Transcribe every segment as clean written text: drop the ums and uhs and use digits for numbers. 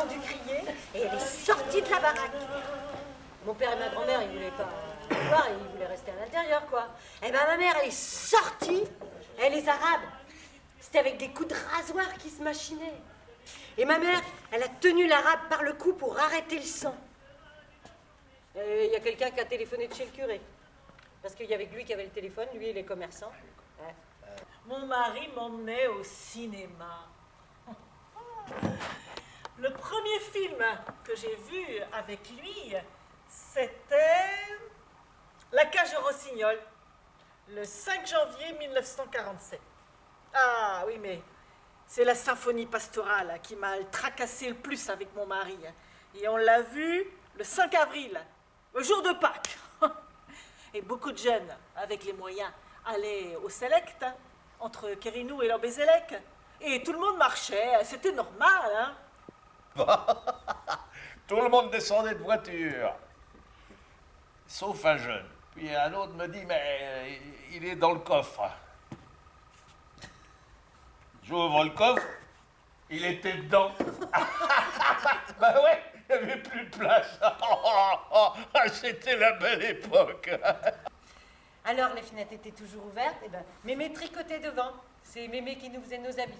entendu crier et elle est sortie de la baraque. Mon père et ma grand-mère, ils voulaient pas voir, ils voulaient rester à l'intérieur, quoi. Et ben ma mère, elle est sortie, elle est arabe. C'était avec des coups de rasoir qui se machinaient. Et ma mère, elle a tenu l'arabe par le cou pour arrêter le sang. Et il y a quelqu'un qui a téléphoné de chez le curé. Parce qu'il y avait lui qui avait le téléphone, lui il est commerçant. Ouais. Mon mari m'emmenait au cinéma. Le premier film que j'ai vu avec lui, c'était La Cage aux Rossignols, le 5 janvier 1947. Ah oui, mais c'est la symphonie pastorale qui m'a tracassé le plus avec mon mari. Et on l'a vu le 5 avril, le jour de Pâques. Et beaucoup de jeunes, avec les moyens, allaient au Select, entre Kérinou et Lorbézélec. Et tout le monde marchait, c'était normal, hein. Tout le monde descendait de voiture, sauf un jeune. Puis un autre me dit, mais il est dans le coffre. J'ouvre le coffre, il était dedans. Ben ouais, il n'y avait plus de place. C'était la belle époque. Alors les fenêtres étaient toujours ouvertes, et ben Mémé tricotait devant. C'est Mémé qui nous faisait nos habits.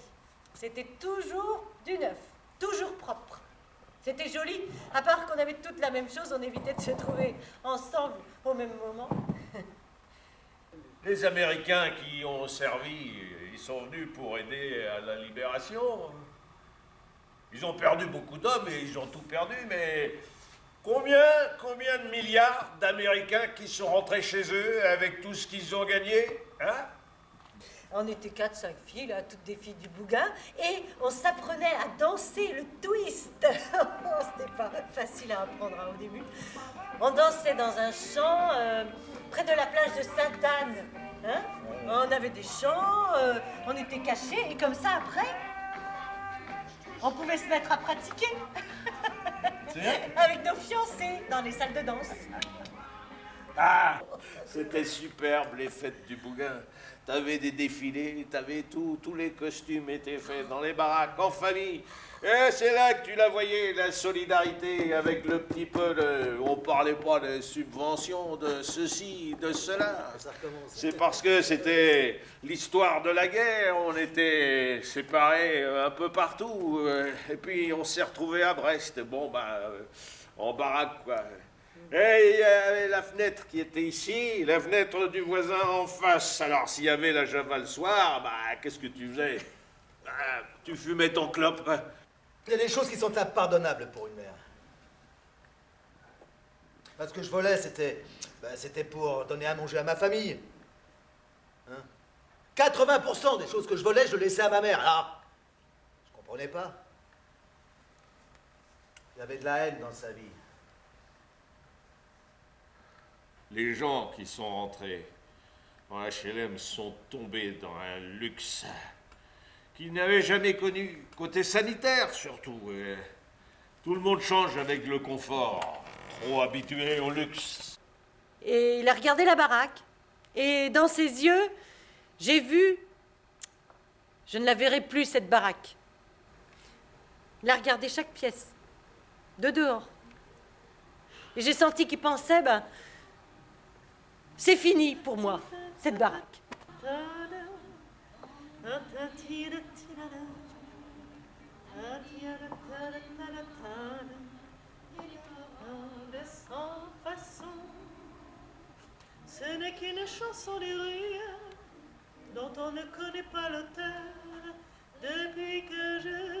C'était toujours du neuf, toujours propre. C'était joli, à part qu'on avait toutes la même chose, on évitait de se trouver ensemble au même moment. Les Américains qui ont servi, ils sont venus pour aider à la libération. Ils ont perdu beaucoup d'hommes et ils ont tout perdu, mais combien de milliards d'Américains qui sont rentrés chez eux avec tout ce qu'ils ont gagné, hein? On était 4-5 filles, là, toutes des filles du Bougain, et on s'apprenait à danser le twist. C'était pas facile à apprendre au début. On dansait dans un champ près de la plage de Sainte-Anne. Hein? On avait des chants, on était cachés, et comme ça, après, on pouvait se mettre à pratiquer. Avec nos fiancés dans les salles de danse. Ah, c'était superbe les fêtes du Bougain. T'avais des défilés, t'avais tous les costumes étaient faits dans les baraques, en famille. Et c'est là que tu la voyais, la solidarité avec le petit peu de... On parlait pas de subventions, de ceci, de cela. C'est parce que c'était l'histoire de la guerre, on était séparés un peu partout. Et puis on s'est retrouvés à Brest, bon en baraque quoi. Et il y avait la fenêtre qui était ici, la fenêtre du voisin en face. Alors, s'il y avait la java le soir, qu'est-ce que tu faisais? Tu fumais ton clope. Il y a des choses qui sont impardonnables pour une mère. Parce que je volais, c'était pour donner à manger à ma famille. Hein? 80% des choses que je volais, je laissais à ma mère. Alors, je comprenais pas. Il y avait de la haine dans sa vie. Les gens qui sont rentrés en HLM sont tombés dans un luxe qu'ils n'avaient jamais connu, côté sanitaire surtout. Tout le monde change avec le confort, trop habitué au luxe. Et il a regardé la baraque, et dans ses yeux, j'ai vu... Je ne la verrai plus, cette baraque. Il a regardé chaque pièce, de dehors. Et j'ai senti qu'il pensait, c'est fini pour moi, cette baraque. Sans façon, ce n'est qu'une chanson des rues dont on ne connaît pas l'auteur depuis que je